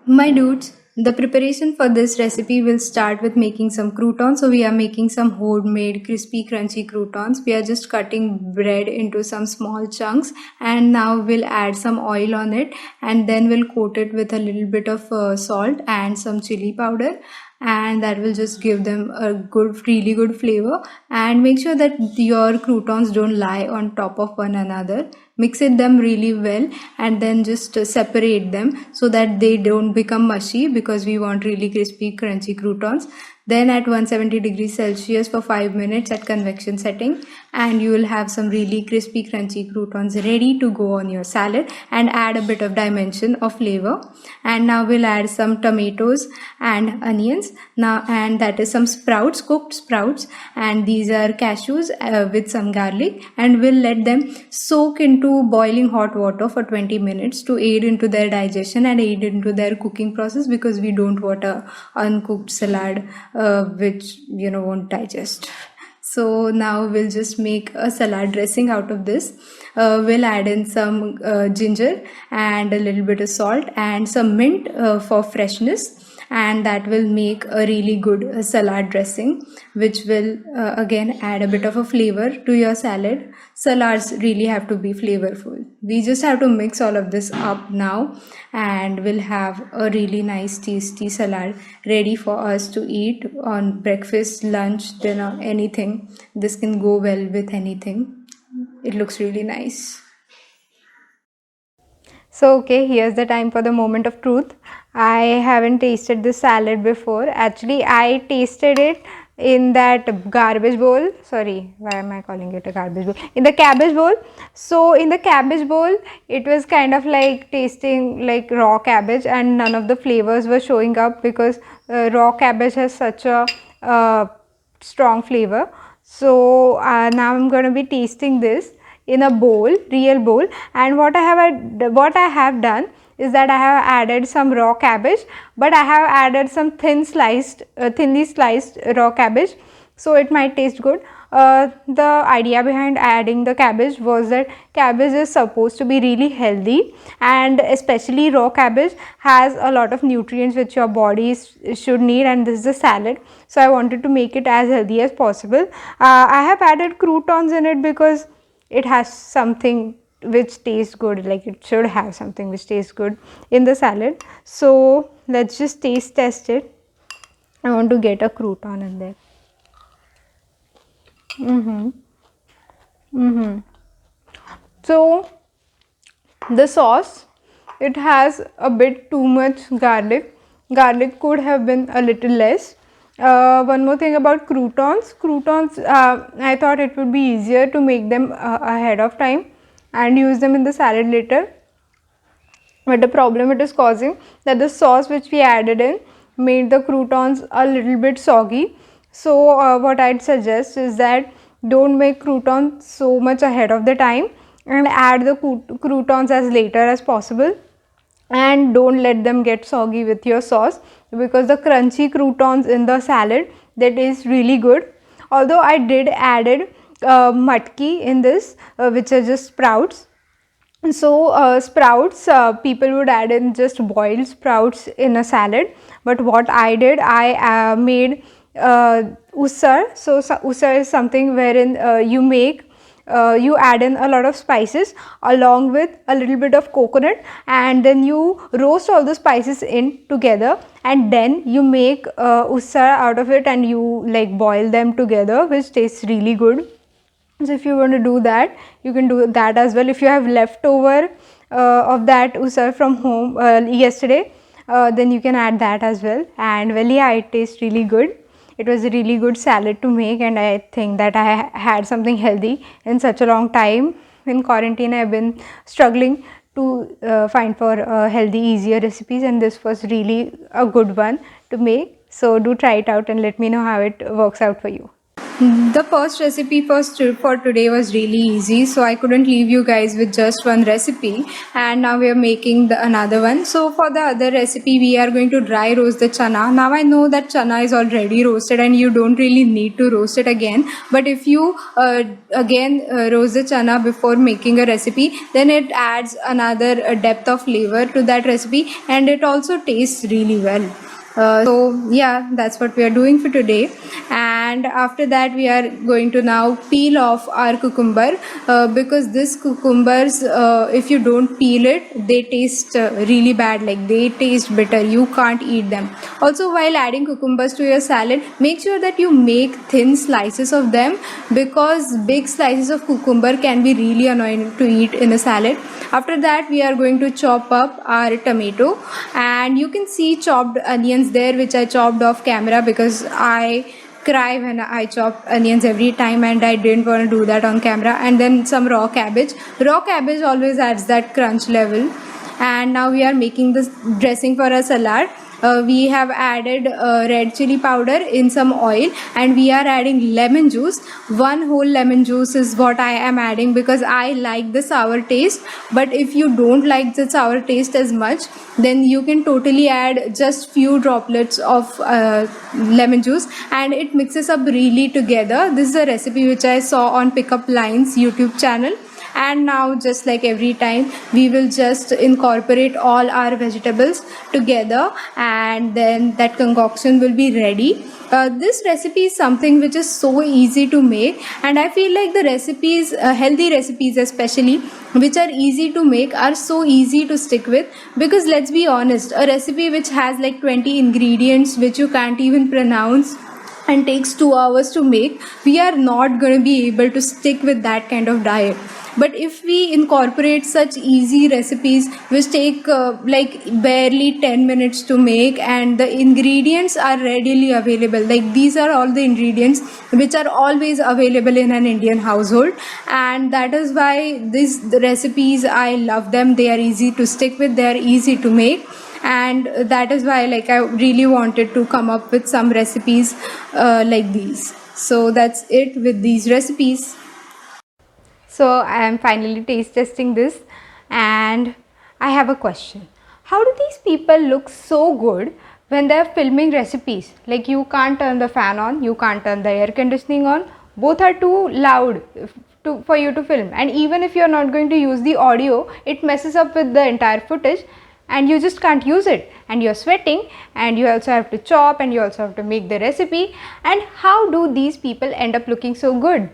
My dudes, the preparation for this recipe will start with making some croutons. So we are making some homemade crispy crunchy croutons. We are just cutting bread into some small chunks, and now we'll add some oil on it, and then we'll coat it with a little bit of salt and some chili powder, and that will just give them a really good flavor. And make sure that your croutons don't lie on top of one another. Mix it them really well, and then just separate them so that they don't become mushy, because we want really crispy crunchy croutons. Then at 170 degrees Celsius for 5 minutes at convection setting, and you will have some really crispy crunchy croutons ready to go on your salad and add a bit of dimension of flavor. And now we'll add some tomatoes and onions now, and that is some sprouts, cooked sprouts, and these are cashews with some garlic, and we'll let them soak into boiling hot water for 20 minutes to aid into their digestion and aid into their cooking process, because we don't want a uncooked salad which won't digest. So now we'll just make a salad dressing out of this. We'll add in some ginger and a little bit of salt and some mint for freshness, and that will make a really good salad dressing, which will again add a bit of a flavor to your salad. Salads really have to be flavorful. We just have to mix all of this up now, and we'll have a really nice tasty salad ready for us to eat on breakfast, lunch, dinner, anything. This can go well with anything. It looks really nice. So, okay, here's the time for the moment of truth. I haven't tasted this salad before. Actually, I tasted it in that garbage bowl. Sorry, why am I calling it a garbage bowl? In the cabbage bowl. So, in the cabbage bowl, it was kind of like tasting like raw cabbage, and none of the flavors were showing up because raw cabbage has such a strong flavor. So, now I'm going to be tasting this in a bowl, real bowl, and what I have done is that I have added some raw cabbage, but I have added some thinly sliced raw cabbage, so it might taste good. The idea behind adding the cabbage was that cabbage is supposed to be really healthy, and especially raw cabbage has a lot of nutrients which your body should need, and this is a salad, so I wanted to make it as healthy as possible. I have added croutons in it because it has something which tastes good, like it should have something which tastes good in the salad. So let's just taste test it. I want to get a crouton in there. So the sauce, it has a bit too much garlic could have been a little less. One more thing about croutons, I thought it would be easier to make them ahead of time and use them in the salad later, but the problem it is causing that the sauce which we added in made the croutons a little bit soggy. So what I'd suggest is that don't make croutons so much ahead of the time, and add the croutons as later as possible, and don't let them get soggy with your sauce, because the crunchy croutons in the salad, that is really good. Although I did added matki in this, which are just sprouts. So sprouts, people would add in just boiled sprouts in a salad, but what I did, I made usar. So usar is something wherein you add in a lot of spices along with a little bit of coconut, and then you roast all the spices in together, and then you make usar out of it, and you like boil them together, which tastes really good. So if you want to do that, you can do that as well. If you have leftover of that usar from home yesterday, then you can add that as well, and well, yeah, it tastes really good. It was a really good salad to make, and I think that I had something healthy in such a long time. In quarantine, I have been struggling to find for healthy, easier recipes, and this was really a good one to make. So do try it out and let me know how it works out for you. The first recipe for today was really easy, so I couldn't leave you guys with just one recipe. And now we are making another one. So for the other recipe, we are going to dry roast the chana. Now I know that chana is already roasted and you don't really need to roast it again. But if you roast the chana before making a recipe, then it adds another depth of flavor to that recipe, and it also tastes really well. So yeah, that's what we are doing for today. And after that we are going to now peel off our cucumber, because this cucumbers, if you don't peel it, they taste really bad, like they taste bitter, you can't eat them. Also, while adding cucumbers to your salad, make sure that you make thin slices of them, because big slices of cucumber can be really annoying to eat in a salad. After that we are going to chop up our tomato, and you can see chopped onions there, which I chopped off camera because I cry when I chop onions every time, and I didn't want to do that on camera. And then some raw cabbage. Raw cabbage always adds that crunch level. And now we are making this dressing for a salad. We have added red chili powder in some oil, and we are adding lemon juice. One whole lemon juice is what I am adding because I like the sour taste. But if you don't like the sour taste as much, then you can totally add just few droplets of lemon juice, and it mixes up really together. This is a recipe which I saw on Pickup Lines YouTube channel. And now, just like every time, we will just incorporate all our vegetables together, and then that concoction will be ready. This recipe is something which is so easy to make, and I feel like the recipes, healthy recipes especially, which are easy to make, are so easy to stick with. Because let's be honest, a recipe which has like 20 ingredients which you can't even pronounce and takes 2 hours to make, we are not going to be able to stick with that kind of diet. But if we incorporate such easy recipes which take like barely 10 minutes to make, and the ingredients are readily available, like these are all the ingredients which are always available in an Indian household, and that is why these recipes, I love them. They are easy to stick with, they are easy to make, and that is why like I really wanted to come up with some recipes like these. So that's it with these recipes. So I am finally taste testing this, and I have a question. How do these people look so good when they are filming recipes? Like, you can't turn the fan on, you can't turn the air conditioning on, both are too loud for you to film. And even if you are not going to use the audio, it messes up with the entire footage and you just can't use it, and you're sweating, and you also have to chop, and you also have to make the recipe. And how do these people end up looking so good?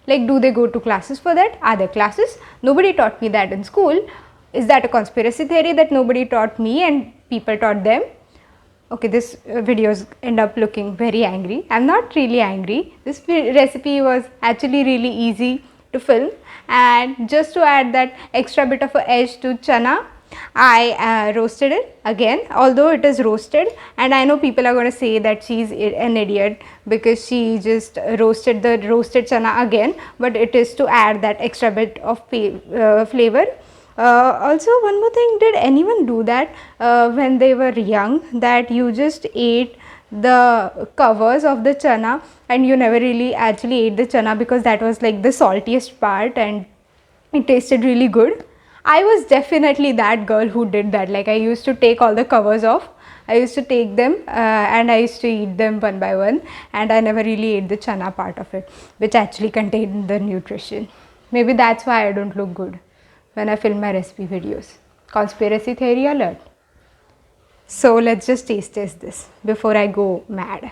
Like, do they go to classes for that? Are there classes? Nobody taught me that in school. Is that a conspiracy theory that nobody taught me and people taught them? Okay, this videos end up looking very angry. I'm not really angry. This recipe was actually really easy to film, and just to add that extra bit of a edge to chana, I roasted it again, although it is roasted, and I know people are going to say that she's an idiot because she just roasted the roasted chana again, but it is to add that extra bit of flavor. Also, one more thing, did anyone do that when they were young, that you just ate the covers of the chana and you never really actually ate the chana because that was like the saltiest part and it tasted really good? I was definitely that girl who did that. Like, I used to take all the covers off, I used to take them and I used to eat them one by one, and I never really ate the chana part of it, which actually contained the nutrition. Maybe that's why I don't look good when I film my recipe videos. Conspiracy theory alert. So let's just taste test this before I go mad.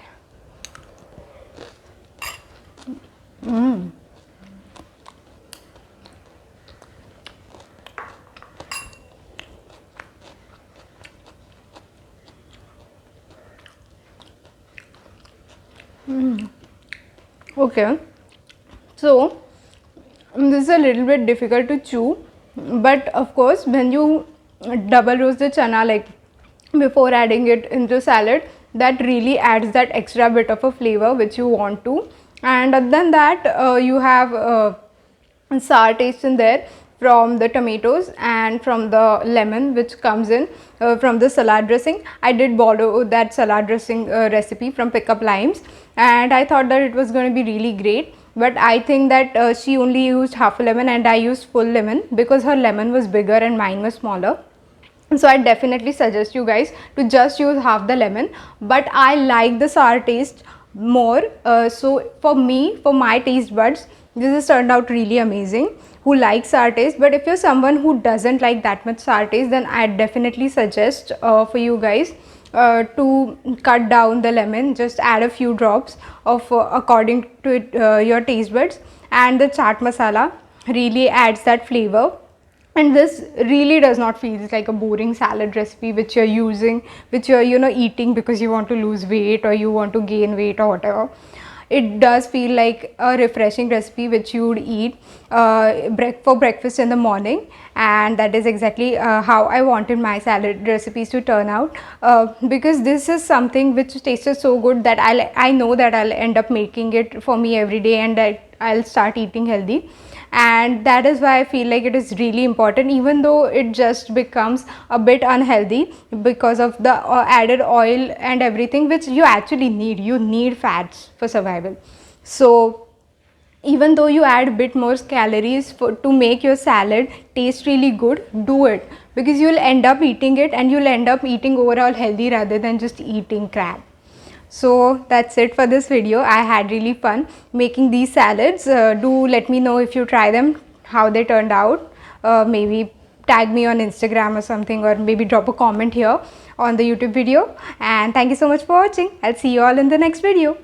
Okay, so this is a little bit difficult to chew, but of course when you double roast the chana, like before adding it into salad, that really adds that extra bit of a flavor which you want to. And other than that, you have sour taste in there, from the tomatoes and from the lemon which comes in from the salad dressing. I did borrow that salad dressing recipe from Pickup Limes, and I thought that it was going to be really great. But I think that she only used half a lemon and I used full lemon because her lemon was bigger and mine was smaller. So I definitely suggest you guys to just use half the lemon, but I like the sour taste more. So for me, for my taste buds, this has turned out really amazing. Who likes sour taste, but if you're someone who doesn't like that much sour taste, then I definitely suggest for you guys to cut down the lemon. Just add a few drops of according to it, your taste buds, and the chaat masala really adds that flavor. And this really does not feel like a boring salad recipe which you're using, which you're eating because you want to lose weight or you want to gain weight or whatever. It does feel like a refreshing recipe which you would eat for breakfast in the morning, and that is exactly how I wanted my salad recipes to turn out, because this is something which tasted so good that I know that I'll end up making it for me every day, and that I'll start eating healthy. And that is why I feel like it is really important, even though it just becomes a bit unhealthy because of the added oil and everything which you actually need. You need fats for survival. So even though you add a bit more calories to make your salad taste really good, do it, because you'll end up eating it and you'll end up eating overall healthy rather than just eating crap. So that's it for this video. I had really fun making these salads. Do let me know if you try them, how they turned out. Maybe tag me on Instagram or something, or maybe drop a comment here on the YouTube video. And thank you so much for watching. I'll see you all in the next video.